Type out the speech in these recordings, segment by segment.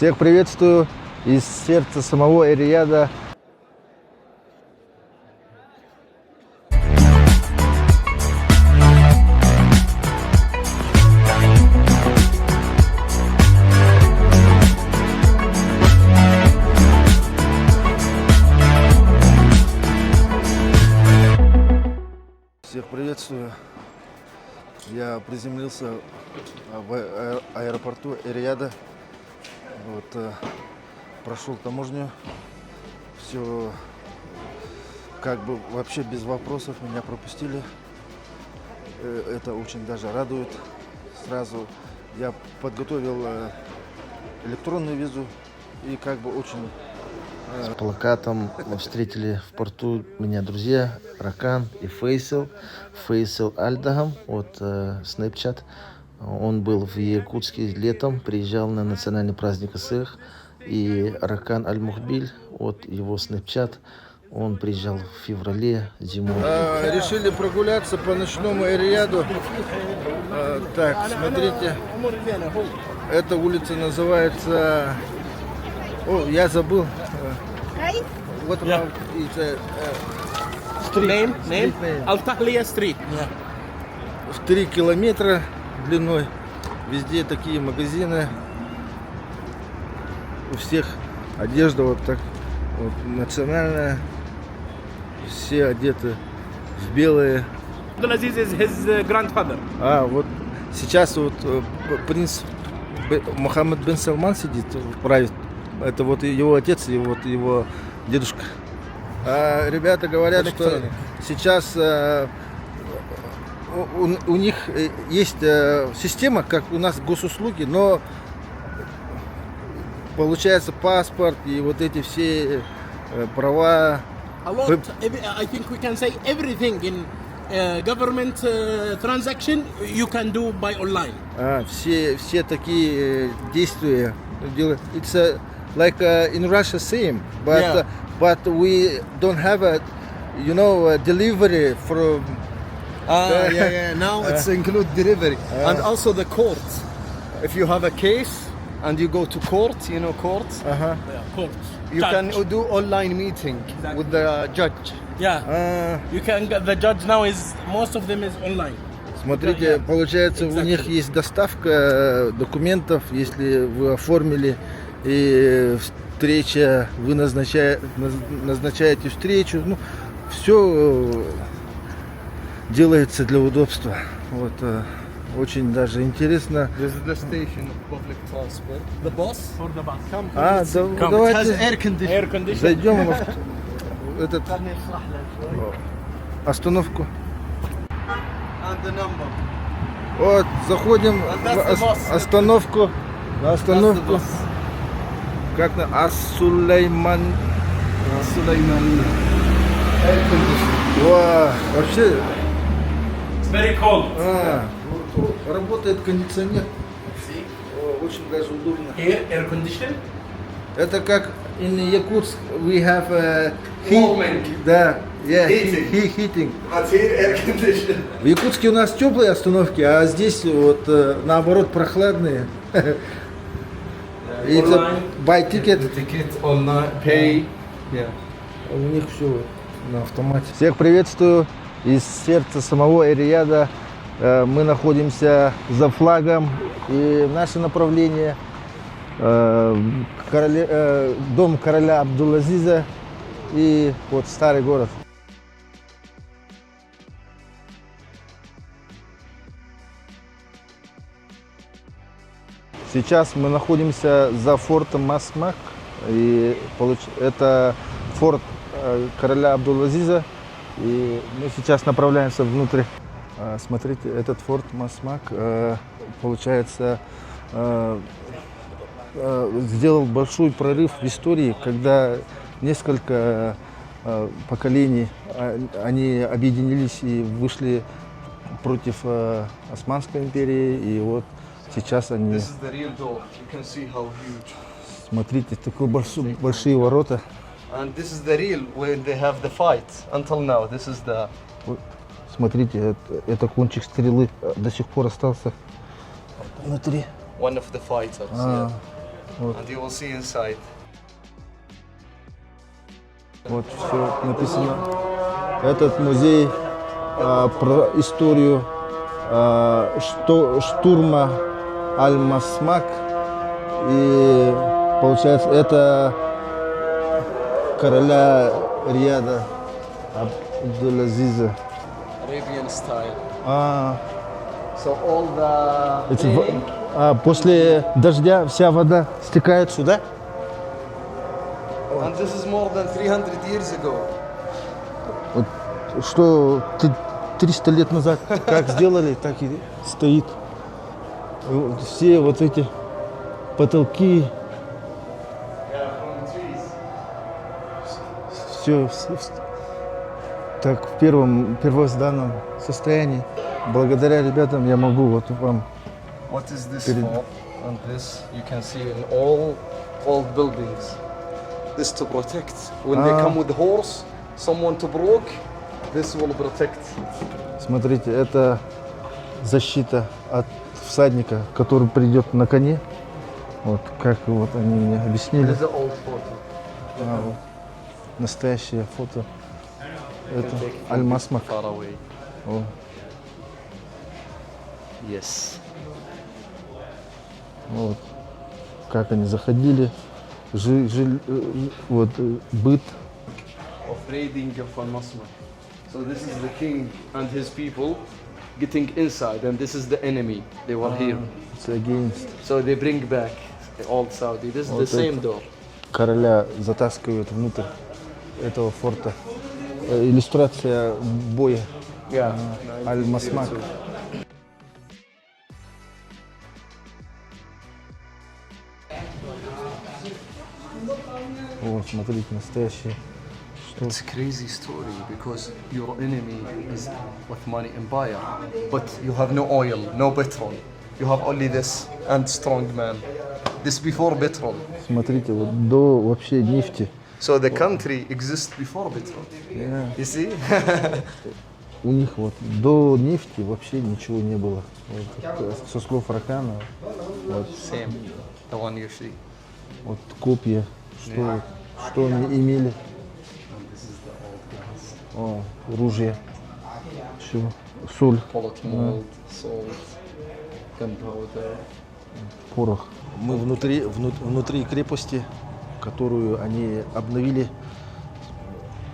Всех приветствую из сердца самого Рияда. Всех приветствую. Я приземлился в аэропорту Рияда. Вот, прошел таможню. Все как бы вообще без вопросов меня пропустили. Это очень даже радует. Сразу я подготовил электронную визу и как бы очень... С плакатом встретили в порту меня друзья Ракан и Фейсел Альдагам от Snapchat. Он был в Якутске летом, приезжал на национальный праздник СЭХ. И Ракан Аль-Мухбиль от его Snapchat, он приезжал в феврале зимой. Решили прогуляться по ночному Рияду. Так, смотрите, эта улица называется... О, я забыл. Вот Name? Al-Tahliya Street. В 3 километра длиной. Везде такие магазины. У всех одежда вот так вот, национальная. Все одеты в белые. Abdulaziz is his grandfather. Вот сейчас вот принц Мухаммед бен Салман сидит, правит. Это вот его отец и вот его дедушка. Ребята говорят, что сейчас у них есть система, как у нас госуслуги, но получается паспорт и вот эти все права. I think we can say everything in government transaction you can do by online. Все такие действия делают. It's like in Russia same, but we don't have a delivery from. Now it's include delivery and also the court. If you have a case and you go to court, court. Court. You can do online meeting with the judge. You can get the judge now is most of them is online. Смотрите, получается, у них есть доставка документов, если вы оформили и встреча, вы назначаете встречу, все делается для удобства. Вот, очень даже интересно. This is the station of public transport. The bus or the bus? Давайте Air conditioning. зайдем в остановку. And the number. Вот, заходим в остановку. На остановку. Как на Ас-Сулейман. Вообще. It's very cold. Работает кондиционер. Очень даже удобно. Air conditioning? Это как in Якутск we have Warming. Да, Heating. heating. Air conditioning. В Якутске у нас теплые остановки, а здесь вот наоборот прохладные. И это buy ticket. Ticket online, pay. У них все на автомате. Всех приветствую из сердца самого Рияда. Мы находимся за флагом, и наше направление дом короля Абдул-Азиза и вот старый город. Сейчас мы находимся за фортом Масмак, и это форт короля Абдул-Азиза, и мы сейчас направляемся внутрь. Смотрите, этот форт Масмак, получается, сделал большой прорыв в истории, когда несколько поколений они объединились и вышли против Османской империи, и вот сейчас они... Смотрите, такие большие ворота. And this is the real when they have the fight until now. This is the. Смотрите, это кончик стрелы до сих пор остался внутри. One of the fighters. Yeah. and you will see inside. Вот все написано. Этот музей про историю штурма Аль-Масмак. И получается, это короля Рияда Абдул-Азиза. Arabian style. А, So all the rain, после дождя вся вода стекает сюда? and this is more than 300 years ago. Вот, что 300 лет назад как сделали, так и стоит. И вот все вот эти потолки, все так в первозданном состоянии. Благодаря ребятам я могу вот вам. What is this for? And this you can see in all old buildings. This to protect. When they come with horse, someone to broke, this will protect. Смотрите, это защита от всадника, который придет на коне. Вот как вот они мне объяснили. This is an old photo. Вот, настоящее фото. Это Take from Аль-Масмак. far away. О, Yes. вот как они заходили, вот быт. Of raiding of Al-Masmah. So this is the king and his people getting inside, and this is the enemy. They were here. It's against. So they bring back the old Saudi. This is the Вот same это. door. Короля затаскивают внутрь этого форта. Иллюстрация боя. Yeah. Аль-Масмак. Вот, смотрите, настоящие. Что? It's a crazy story because your enemy is with money empire, but you have no oil, no petrol. You have only this and strong man. This before petrol. Смотрите, вот до вообще нефти. So the country exists before petrol. Yeah. You see? У них вот до нефти вообще ничего не было. Вот, со слов Ракана, вот, Same. The one you see. вот копья, что они имели. And this is the old glass. О, ружья, все, соль, Bullet mold, salt, gunpowder. порох. Мы внутри крепости, которую они обновили.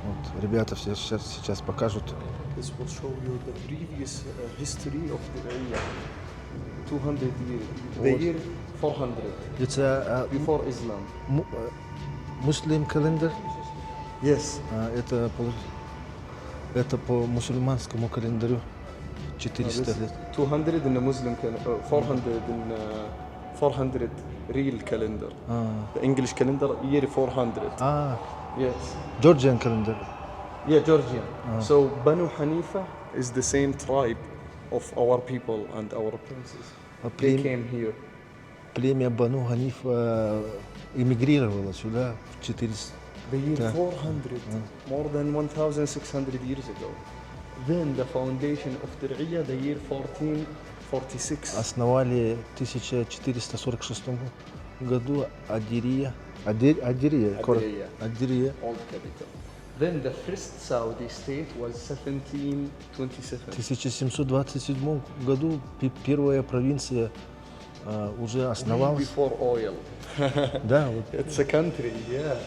Вот, ребята все сейчас покажут. This will show you the previous history of the area. 200 years. The year 400 Это before Islam. муслим календарь. Yes. Это по мусульманскому календарю 400 лет. 200 in the Muslim calendar, 400 in 400 real calendar. The English calendar year 400. Yes. Georgian календарь. Yeah, Georgian. So Banu Hanifa is the same tribe of our people and our princes. They came here. Племя Бану Ганифа эмигрировало сюда в 400. The year 400, more than 1,600 years ago. Then the foundation of Riyadu, the year 1446. Основали в 1446 году Адирия, Old capital. Then the first Saudi state was 1727. В 1727 году первая провинция уже основалась. Before oil. Да, вот. It's a country, yeah.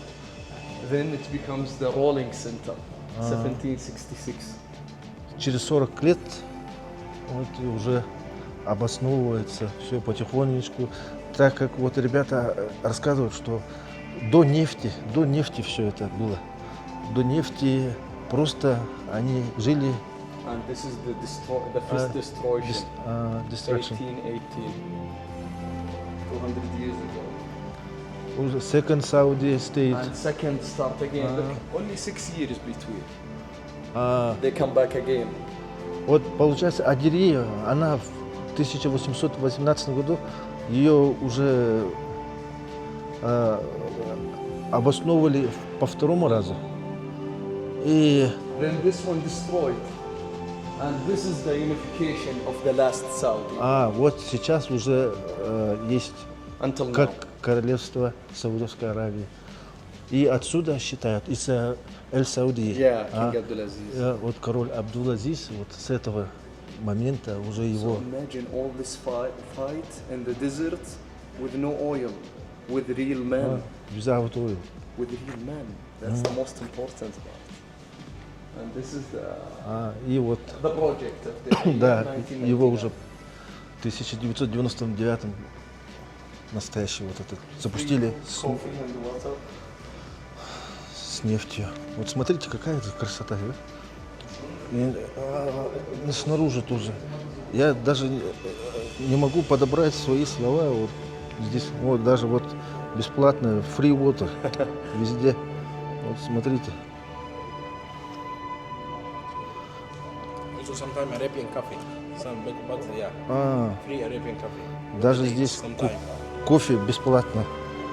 Then it becomes the rolling center. 1766. Через 40 лет вот и уже обосновывается все потихонечку, так как вот ребята рассказывают, что до нефти все это было. До нефти просто они жили. And this is the first destruction. Destruction. 1818. 200 years ago. Уже Second Saudi State. And second start again. Look, only 6 years between. They come back again. Вот получается, Адирия, она в 1818 году ее уже обосновывали по второму разу. И Then this one destroyed. And this is the unification of the last Saudi. вот сейчас уже есть Until now. королевства Саудовской Аравии. И отсюда считают, из Эль-Саудии. Yeah, King Abdulaziz. Вот король Абдул-Азиз, вот с этого момента уже его... So imagine all this fight in the desert with no oil, with real men. Without oil. With real men. That's the most important part. And this is И вот, the project of the да, 1999. его уже в 1999 настоящий вот этот запустили Coffee and water. с нефтью. Вот смотрите, какая это красота, да? И снаружи тоже. Я даже не могу подобрать свои слова. Вот здесь вот даже вот бесплатно free water везде. Вот смотрите. Sometimes Arabian coffee. Some big bugs, yeah. Free Arabian coffee. Даже здесь кофе бесплатно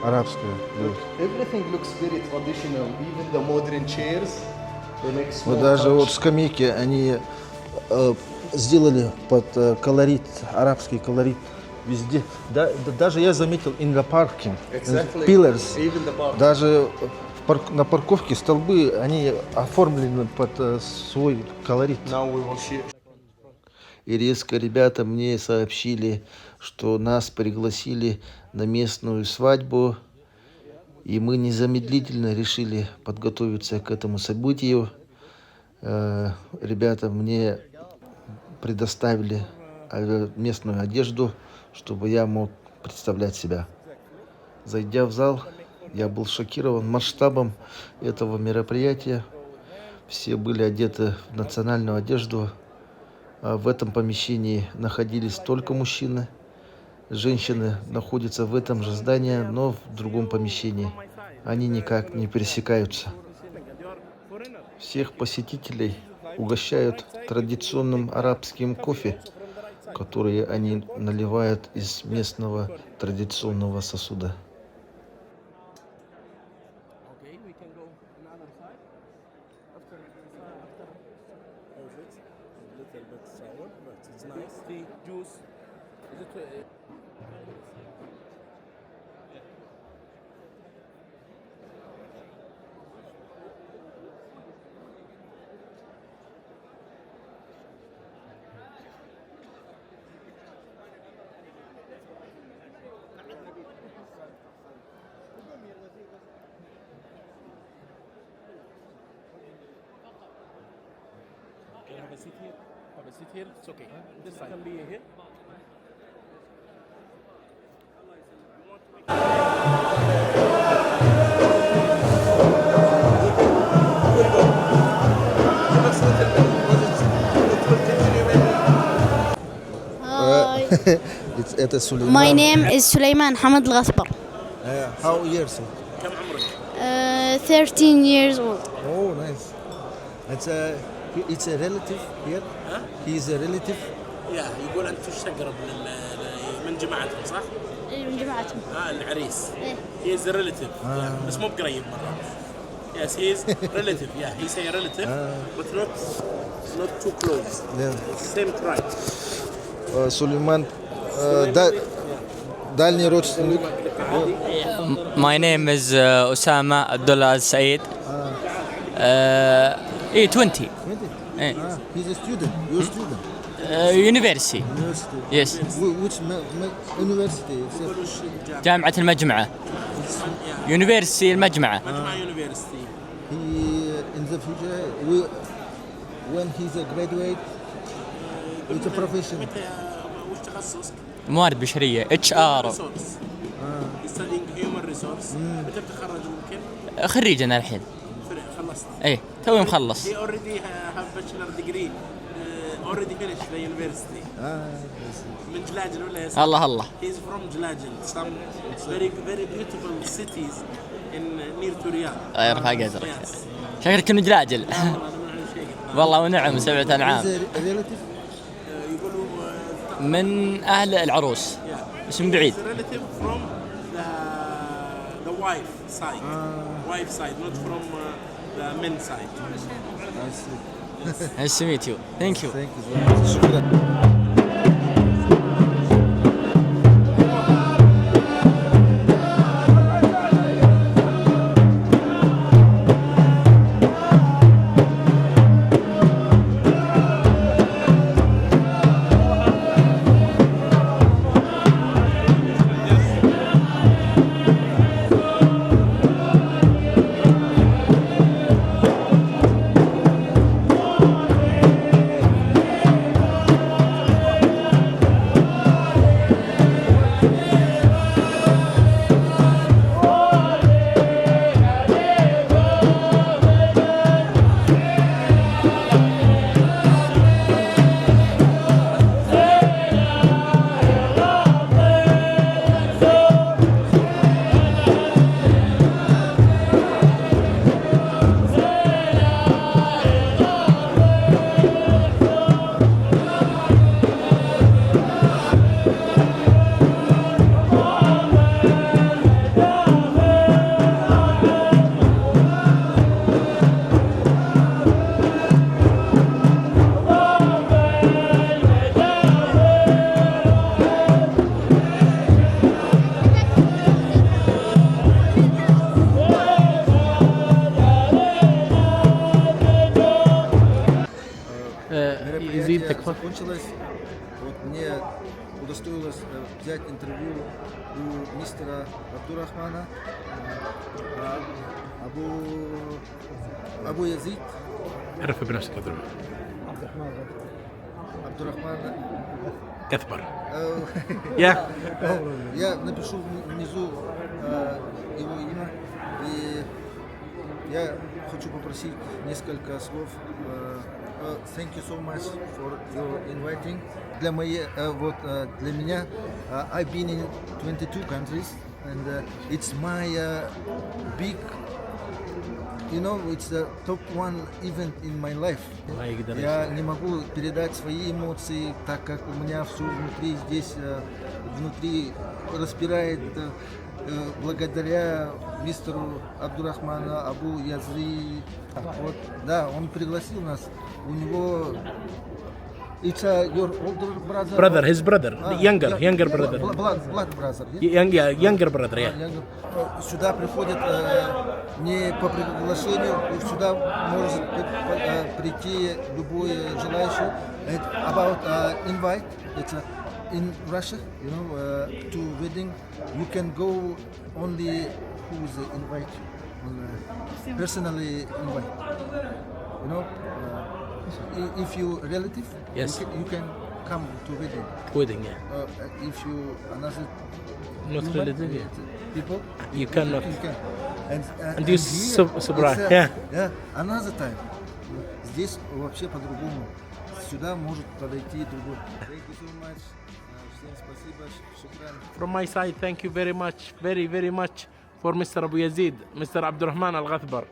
арабское. Everything looks very traditional, even the modern chairs. They make small Вот даже touch. вот скамейки они сделали под колорит, арабский колорит везде. Даже я заметил in the parking, Exactly. pillars, Even the bar. даже на парковке столбы, они оформлены под свой колорит. Now we will share. И резко ребята мне сообщили, что нас пригласили на местную свадьбу, и мы незамедлительно решили подготовиться к этому событию. Ребята мне предоставили местную одежду, чтобы я мог представлять себя. Зайдя в зал, я был шокирован масштабом этого мероприятия. Все были одеты в национальную одежду. В этом помещении находились только мужчины. Женщины находятся в этом же здании, но в другом помещении. Они никак не пересекаются. Всех посетителей угощают традиционным арабским кофе, который они наливают из местного традиционного сосуда. Have a seat here. Have a seat here. It's okay. This side. Can be here. Это Сулейман. My name is Sulaiman Hamad Al-Ghasbar. How years? كم عمرك؟ 13 years old. Oh, nice. It's a relative here. ها؟ He is a relative. يا يقول أنت تستقرب من جماعتهم صح؟ من جماعتهم. العريس. إيه. He is a relative. Yeah. بس مو بقريب مرة. Yes, he is relative. Yeah, he say relative, but not too close. Yeah. Same tribe. Сулейман, дальний родственник. My name is Osama Abdullah Said. 20. He's a student. You're a student. University. University. Yes. Which university? جامعة المجمعة. University المجمعة. مجمع University. He in the future, when he's a graduate, it's a profession. وش تخصص؟ موارد بشرية. HR. Resource. He's studying human resource. متى بتخرج ممكن؟ خريج أنا الحين. خلصت. إيه توي مخلص. He already have bachelor degree. Already finished the university. من جلاجل ولا يا الله الله. He's from جلاجل. Some very beautiful cities in near to Riyadh. الله يرفع قدرك. Yes. شكلك إنه جلاجل. والله ونعم 7 أنعام. He's a relative. يقولوا من أهل العروس. بس من بعيد. relative from the wife side. Wife side, not from the men side. I see. Nice to meet you. Thank you. Thank you so much. شكرا. закончилось. Вот мне удостоилось взять интервью у мистера Абдурахмана, Абу Язид. عرف بنفسك يا دكتور. Абдурахман. كثبر. Я напишу внизу его имя, и я хочу попросить несколько слов. Thank you so much for your inviting. Для меня, I've been in 22 countries, and it's my big, it's the top one event in my life. Я не могу передать свои эмоции, так как у меня все внутри, здесь внутри распирает благодаря мистеру Абдурахману Абу Язри. Вот, да, он пригласил нас. У него it's your older brother. His brother, younger brother. Blood brother. Younger brother, yeah. Сюда приходят не по приглашению, сюда может прийти любой желающий. About invite, it's in Russia, to wedding, you can go only who is invite you, personally invite. If you relative, yes, you can come to wedding. Wedding, yeah. If you another not relative, yeah. People, you cannot. You can. And you surprise, yeah. Another time. Здесь вообще по-другому. Сюда может подойти другой. Thank you so much. Всем спасибо. Шукран. From my side, thank you very much, very, very much for Mr. Abu Yazid, Mr. Abdurrahman Al-Ghathbar.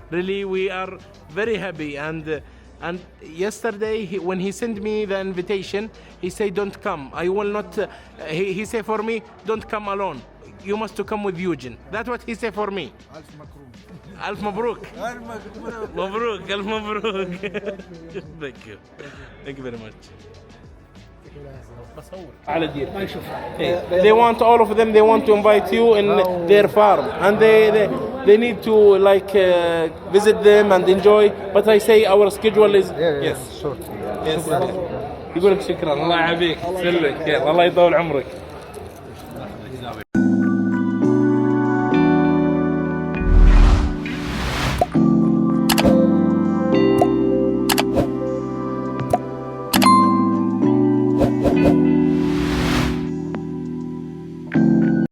Really, we are very happy. And yesterday, when he sent me the invitation, he said, "Don't come. I will not." He said for me, "Don't come alone. You must to come with Eugene." That's what he said for me. Alf Mabruk. Mabruk. Alf Mabruk. Thank you. Thank you very much. They want all of them. They want to invite you in their farm, and they need to visit them and enjoy. But I say our schedule is yes, sure. Yes. يقول لك شكرا الله يعافيك. الله يطول عمرك.